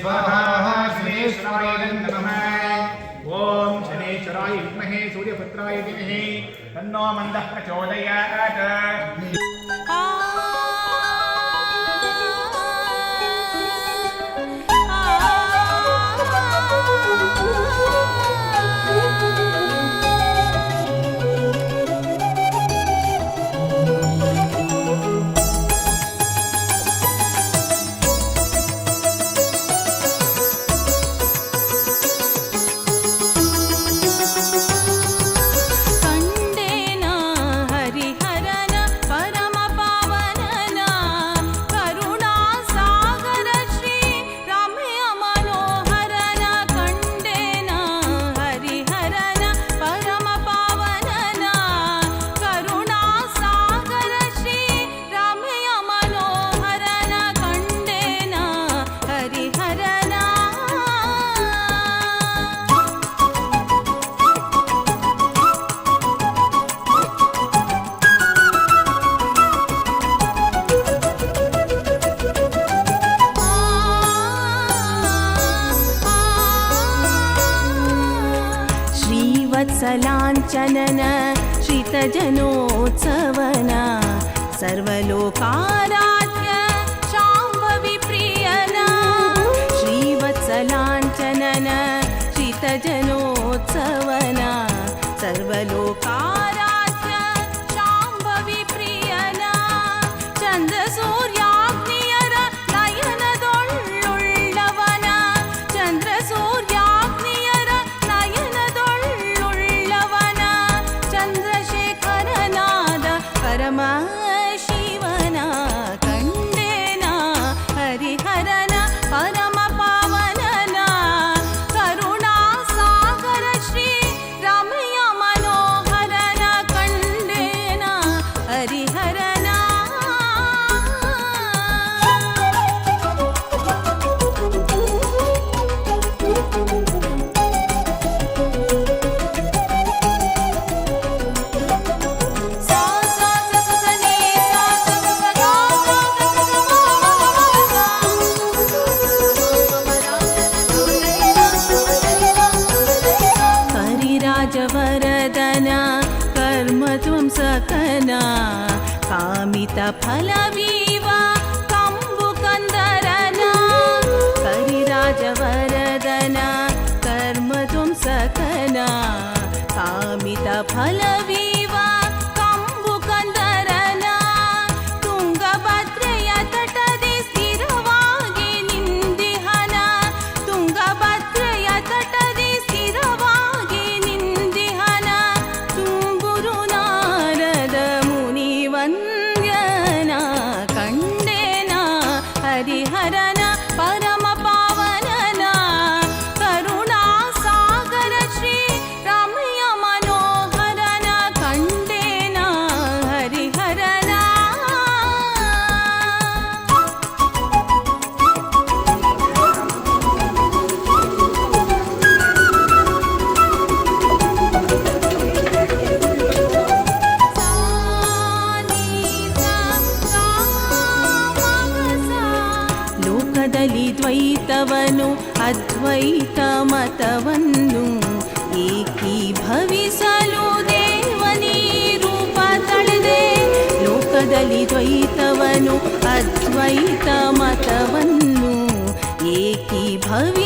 स्वाहा शनेश्वराय नमः। ओम शनेश्वराय विद्महे सूर्यपुत्राय धीमहि तन्नो मन्दः प्रचोदयात्। वत्सलाञ्चनन श्रितजनोत्सवन सर्वलोकाराध्य शाम्भवी प्रियना श्रीवत्सलाञ्चनन श्रितजनोत्सवन सर्वलोकाराध्य शाम्भवी प्रियना चन्द्रसूर्याग्नियर नयनदोळ्ळुळ्ळवन चन्द्रसूर्याग्नियर नयनदोळ्ळुळ्ळवन चन्द्रशेखरनाद परम शिवन कंडेन हरिहरन परम पावनन करुणा सागर श्री रमय मनोहरन कंडेन हरिहरन वरदन कर्म त्वं सकना कामित फलवीव कंबुकंदरना करिराजवरदन कर्म त्वं सकना कामित फलवीव कंबुकंदरना ತುಂಗಭದ್ರೆಯ ತಟದಿ ಸ್ಥಿರವಾಗಿ ನಿಂದಿಹನ ತುಂಗಭದ್ರೆಯ ತಟದಿ ಸ್ಥಿರವಾಗಿ हरिहरन परम पावनन करुणा सागर श्री रमय मनोहरन कंडेन हरिहरन ಲೋಕದಲ್ಲಿ ದ್ವೈತವನು ಅದ್ವೈತ ಮತವನ್ನು ಏಕೀಭವಿಸಲು ದೇವನೀ ರೂಪ ತಳೆದೆ ಲೋಕದಲ್ಲಿ ದ್ವೈತವನು ಅದ್ವೈತ ಮತವನ್ನು ಏಕೀಭವಿ